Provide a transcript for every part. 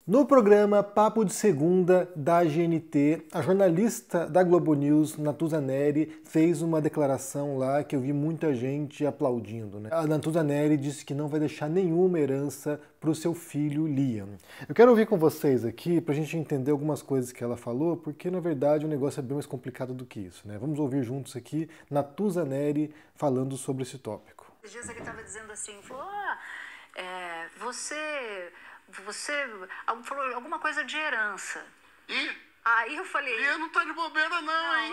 No programa Papo de Segunda da GNT, a jornalista da Globo News, Natuza Neri, fez uma declaração lá que eu vi muita gente aplaudindo, né? A Natuza Neri disse que não vai deixar nenhuma herança para o seu filho Liam. Eu quero ouvir com vocês aqui para a gente entender algumas coisas que ela falou, porque na verdade o negócio é bem mais complicado do que isso, né? Vamos ouvir juntos aqui Natuza Neri falando sobre esse tópico. Esses dias ele estava dizendo assim, falou, você falou alguma coisa de herança. E? Aí eu falei... E não tá de bobeira não, hein?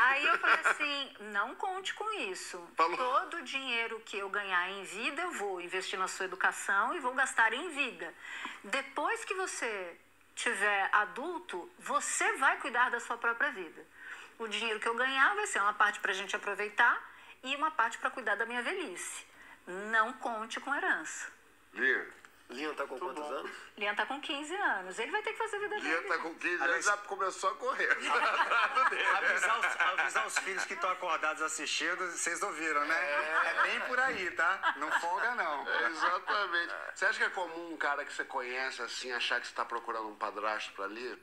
Aí eu falei assim, não conte com isso. Falou. Todo o dinheiro que eu ganhar em vida, eu vou investir na sua educação e vou gastar em vida. Depois que você tiver adulto, você vai cuidar da sua própria vida. O dinheiro que eu ganhar vai ser uma parte pra gente aproveitar e uma parte pra cuidar da minha velhice. Não conte com herança. Liam tá com quantos anos? Liam tá com 15 anos. Ele vai ter que fazer a vida dele. Liam tá com 15 anos, já começou a correr. Avisar os filhos que estão acordados assistindo, vocês ouviram, né? É bem por aí, tá? Não folga, não. Exatamente. Você acha que é comum um cara que você conhece, assim, achar que você tá procurando um padrasto pra Liam?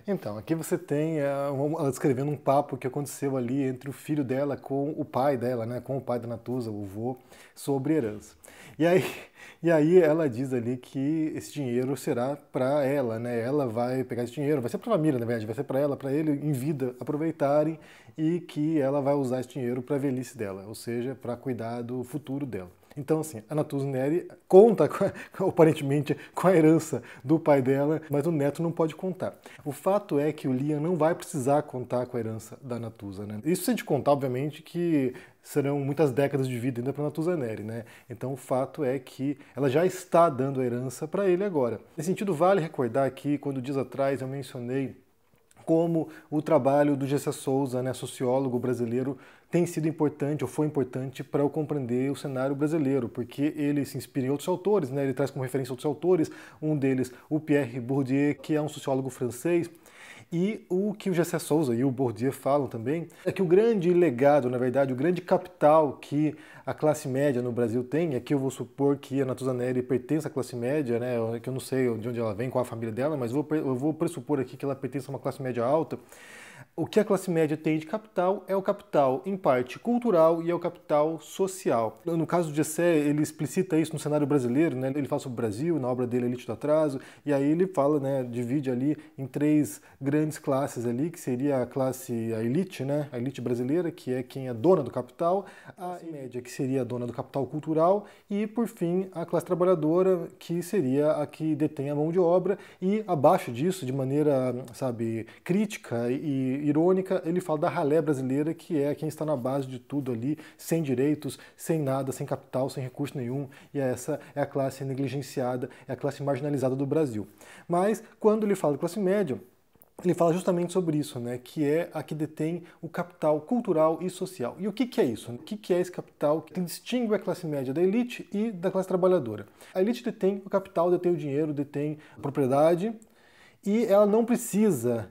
Então, aqui você tem ela descrevendo um papo que aconteceu ali entre o filho dela com o pai dela, né, com o pai da Natuza, o vô, sobre herança. E aí ela diz ali que esse dinheiro será para ela, né? Ela vai pegar esse dinheiro, vai ser para a família, na verdade, vai ser para ela, para ele em vida aproveitarem e que ela vai usar esse dinheiro para a velhice dela, ou seja, para cuidar do futuro dela. Então, assim, a Natuza Neri conta, aparentemente, com a herança do pai dela, mas o neto não pode contar. O fato é que o Liam não vai precisar contar com a herança da Natuza, né? Isso sem te contar, obviamente, que serão muitas décadas de vida ainda para a Natuza Neri, né? Então, o fato é que ela já está dando a herança para ele agora. Nesse sentido, vale recordar que, quando dias atrás eu mencionei como o trabalho do Gessé Souza, né, sociólogo brasileiro, tem sido importante, ou foi importante, para eu compreender o cenário brasileiro, porque ele se inspira em outros autores, né, ele traz como referência outros autores, um deles, o Pierre Bourdieu, que é um sociólogo francês, e o que o Gessé Souza e o Bourdieu falam também é que o grande legado, na verdade, o grande capital que a classe média no Brasil tem, aqui eu vou supor que a Natuza Neri pertence à classe média, né, que eu não sei de onde ela vem, qual a família dela, mas eu vou pressupor aqui que ela pertence a uma classe média alta. O que a classe média tem de capital é o capital, em parte, cultural e é o capital social. No caso do Gessé, ele explicita isso no cenário brasileiro, né? Ele fala sobre o Brasil, na obra dele Elite do Atraso, e aí ele fala, né, divide ali em três grandes classes ali, que seria a elite, né? A elite brasileira, que é quem é dona do capital, a média, que seria a dona do capital cultural, e, por fim, a classe trabalhadora, que seria a que detém a mão de obra, e abaixo disso, de maneira, sabe, crítica e irônica, ele fala da ralé brasileira, que é quem está na base de tudo ali, sem direitos, sem nada, sem capital, sem recurso nenhum, e essa é a classe negligenciada, é a classe marginalizada do Brasil. Mas, quando ele fala de classe média, ele fala justamente sobre isso, né, que é a que detém o capital cultural e social. E o que é isso? O que é esse capital que distingue a classe média da elite e da classe trabalhadora? A elite detém o capital, detém o dinheiro, detém a propriedade, e ela não precisa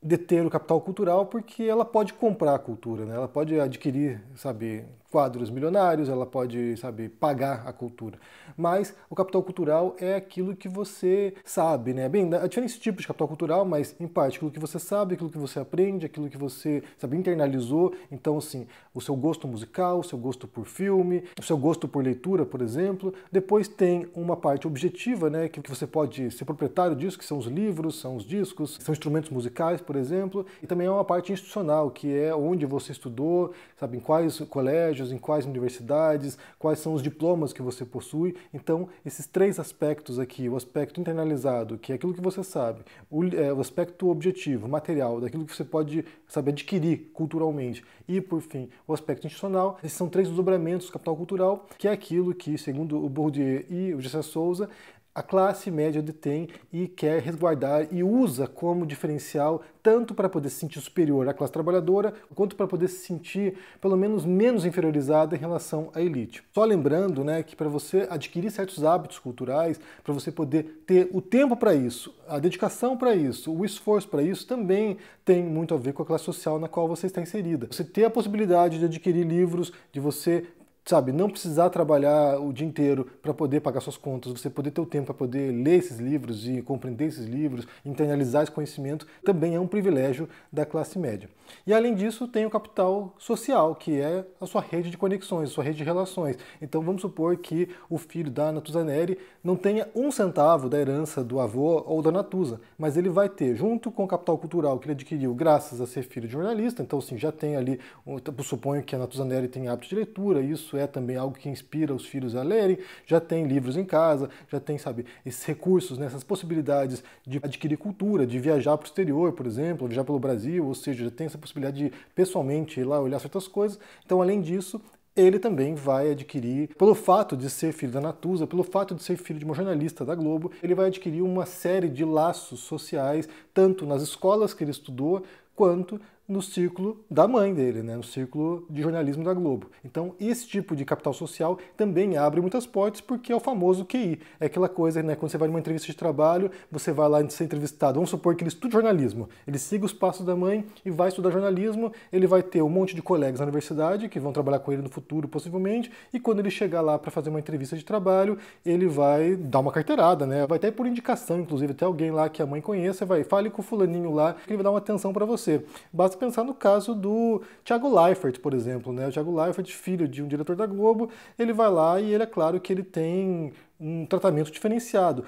deter o capital cultural porque ela pode comprar a cultura, né? Ela pode adquirir, sabe, quadros milionários, ela pode, sabe, pagar a cultura. Mas o capital cultural é aquilo que você sabe, né? Bem, há diferentes tipos de capital cultural, mas em parte aquilo que você sabe, aquilo que você aprende, aquilo que você, sabe, internalizou. Então, assim, o seu gosto musical, o seu gosto por filme, o seu gosto por leitura, por exemplo. Depois tem uma parte objetiva, né, que você pode ser proprietário disso, que são os livros, são os discos, são instrumentos musicais, por exemplo. E também é uma parte institucional, que é onde você estudou, sabe, em quais colégios, em quais universidades, quais são os diplomas que você possui. Então, esses três aspectos aqui, o aspecto internalizado, que é aquilo que você sabe, o aspecto objetivo, material, daquilo que você pode, sabe, adquirir culturalmente, e, por fim, o aspecto institucional, esses são três desdobramentos do capital cultural, que é aquilo que, segundo o Bourdieu e o Gessé Souza, a classe média detém e quer resguardar e usa como diferencial tanto para poder se sentir superior à classe trabalhadora, quanto para poder se sentir pelo menos menos inferiorizada em relação à elite. Só lembrando, né, que para você adquirir certos hábitos culturais, para você poder ter o tempo para isso, a dedicação para isso, o esforço para isso, também tem muito a ver com a classe social na qual você está inserida. Você ter a possibilidade de adquirir livros, de você sabe, não precisar trabalhar o dia inteiro para poder pagar suas contas, você poder ter o tempo para poder ler esses livros e compreender esses livros, internalizar esse conhecimento, também é um privilégio da classe média. E além disso, tem o capital social, que é a sua rede de conexões, a sua rede de relações. Então vamos supor que o filho da Natuza Neri não tenha 1 centavo da herança do avô ou da Natuza, mas ele vai ter, junto com o capital cultural que ele adquiriu graças a ser filho de jornalista, então assim, já tem ali, eu suponho que a Natuza Neri tem hábito de leitura, isso é também algo que inspira os filhos a lerem, já tem livros em casa, já tem, sabe, esses recursos, né, essas possibilidades de adquirir cultura, de viajar para o exterior, por exemplo, viajar pelo Brasil, ou seja, já tem essa possibilidade de pessoalmente ir lá olhar certas coisas. Então, além disso, ele também vai adquirir, pelo fato de ser filho da Natuza, pelo fato de ser filho de uma jornalista da Globo, ele vai adquirir uma série de laços sociais, tanto nas escolas que ele estudou, quanto no círculo da mãe dele, né? No círculo de jornalismo da Globo. Então, esse tipo de capital social também abre muitas portas, porque é o famoso QI. É aquela coisa, né? Quando você vai numa entrevista de trabalho, você vai lá ser entrevistado. Vamos supor que ele estude jornalismo. Ele siga os passos da mãe e vai estudar jornalismo. Ele vai ter um monte de colegas na universidade que vão trabalhar com ele no futuro, possivelmente. E quando ele chegar lá para fazer uma entrevista de trabalho, ele vai dar uma carteirada, né? Vai até por indicação, inclusive, até alguém lá que a mãe conheça, vai, fale com o fulaninho lá, que ele vai dar uma atenção para você. Basta pensar no caso do Thiago Leifert, por exemplo, né? O Thiago Leifert, filho de um diretor da Globo, ele vai lá e ele é claro que ele tem um tratamento diferenciado.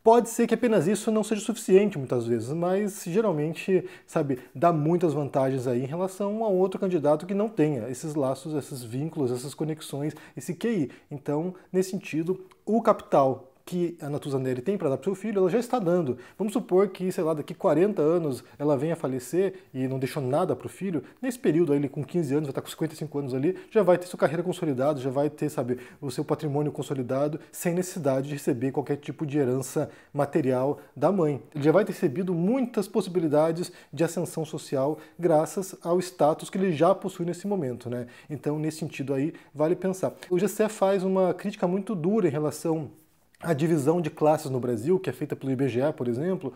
Pode ser que apenas isso não seja suficiente muitas vezes, mas geralmente, sabe, dá muitas vantagens aí em relação a outro candidato que não tenha esses laços, esses vínculos, essas conexões, esse QI. Então, nesse sentido, o capital que a Natuza Neri tem para dar para o seu filho, ela já está dando. Vamos supor que, sei lá, daqui 40 anos ela venha a falecer e não deixou nada para o filho. Nesse período aí, ele com 15 anos, vai estar com 55 anos ali, já vai ter sua carreira consolidada, já vai ter, sabe, o seu patrimônio consolidado, sem necessidade de receber qualquer tipo de herança material da mãe. Ele já vai ter recebido muitas possibilidades de ascensão social graças ao status que ele já possui nesse momento, né? Então, nesse sentido aí, vale pensar. O GCE faz uma crítica muito dura em relação a divisão de classes no Brasil, que é feita pelo IBGE, por exemplo,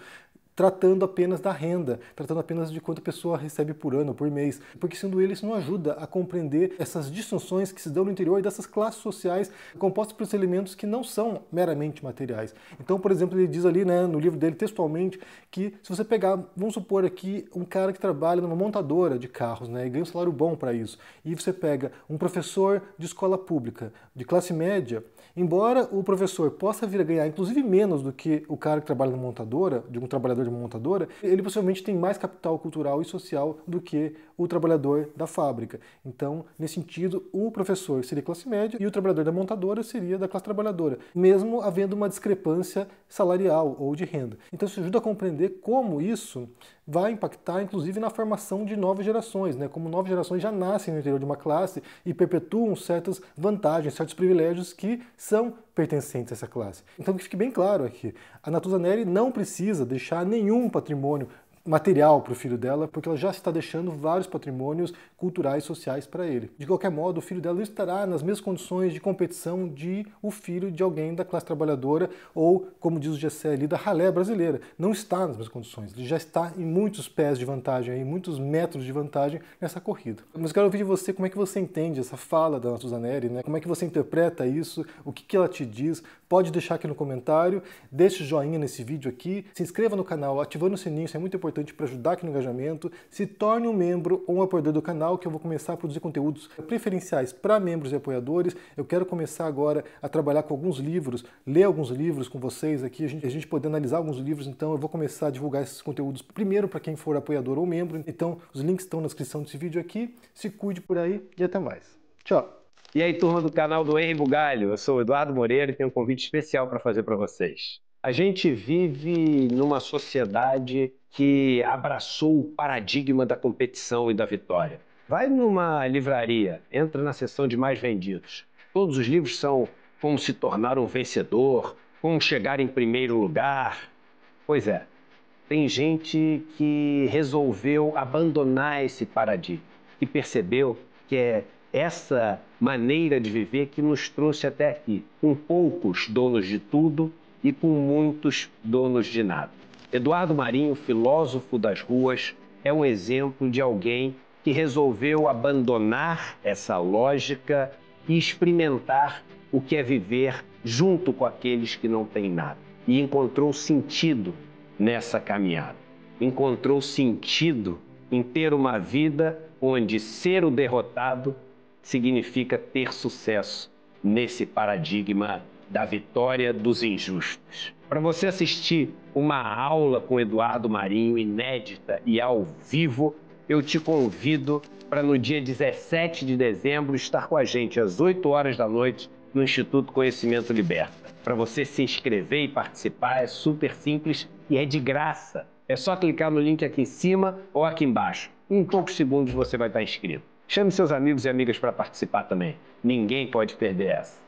tratando apenas da renda, tratando apenas de quanto a pessoa recebe por ano, por mês, porque sendo ele isso não ajuda a compreender essas distinções que se dão no interior dessas classes sociais compostas por elementos que não são meramente materiais. Então, por exemplo, ele diz ali, né, no livro dele textualmente que se você pegar, vamos supor aqui, um cara que trabalha numa montadora de carros, né, e ganha um salário bom para isso, e você pega um professor de escola pública, de classe média, embora o professor possa vir a ganhar inclusive menos do que o cara que trabalha numa montadora, de um trabalhador de uma montadora, ele possivelmente tem mais capital cultural e social do que o trabalhador da fábrica. Então, nesse sentido, o professor seria classe média e o trabalhador da montadora seria da classe trabalhadora, mesmo havendo uma discrepância salarial ou de renda. Então, isso ajuda a compreender como isso vai impactar, inclusive, na formação de novas gerações, né? Como novas gerações já nascem no interior de uma classe e perpetuam certas vantagens, certos privilégios que são pertencentes a essa classe. Então, que fique bem claro aqui, a Natuza Neri não precisa deixar nenhum patrimônio material para o filho dela, porque ela já está deixando vários patrimônios culturais e sociais para ele. De qualquer modo, o filho dela não estará nas mesmas condições de competição de o filho de alguém da classe trabalhadora ou, como diz o GCE ali, da ralé brasileira. Não está nas mesmas condições. Ele já está em muitos pés de vantagem, em muitos metros de vantagem nessa corrida. Mas eu quero ouvir de você como é que você entende essa fala da Natuza Neri, né? Como é que você interpreta isso, o que ela te diz. Pode deixar aqui no comentário, deixe o joinha nesse vídeo aqui, se inscreva no canal ativando o sininho, isso é muito importante para ajudar aqui no engajamento, se torne um membro ou um apoiador do canal, que eu vou começar a produzir conteúdos preferenciais para membros e apoiadores. Eu quero começar agora a trabalhar com alguns livros, ler alguns livros com vocês aqui, a gente poder analisar alguns livros, então eu vou começar a divulgar esses conteúdos primeiro para quem for apoiador ou membro, então os links estão na descrição desse vídeo aqui, se cuide por aí e até mais. Tchau! E aí, turma do canal do Henri Bugalho, eu sou o Eduardo Moreira e tenho um convite especial para fazer para vocês. A gente vive numa sociedade que abraçou o paradigma da competição e da vitória. Vai numa livraria, entra na seção de mais vendidos. Todos os livros são como se tornar um vencedor, como chegar em primeiro lugar. Pois é, tem gente que resolveu abandonar esse paradigma, que percebeu que é essa maneira de viver que nos trouxe até aqui, com poucos donos de tudo e com muitos donos de nada. Eduardo Marinho, filósofo das ruas, é um exemplo de alguém que resolveu abandonar essa lógica e experimentar o que é viver junto com aqueles que não têm nada. E encontrou sentido nessa caminhada. Encontrou sentido em ter uma vida onde ser o derrotado significa ter sucesso nesse paradigma da vitória dos injustos. Para você assistir uma aula com Eduardo Marinho inédita e ao vivo, eu te convido para no dia 17 de dezembro estar com a gente às 8 horas da noite no Instituto Conhecimento Liberta. Para você se inscrever e participar é super simples e é de graça. É só clicar no link aqui em cima ou aqui embaixo. Em poucos segundos você vai estar inscrito. Chame seus amigos e amigas para participar também. Ninguém pode perder essa.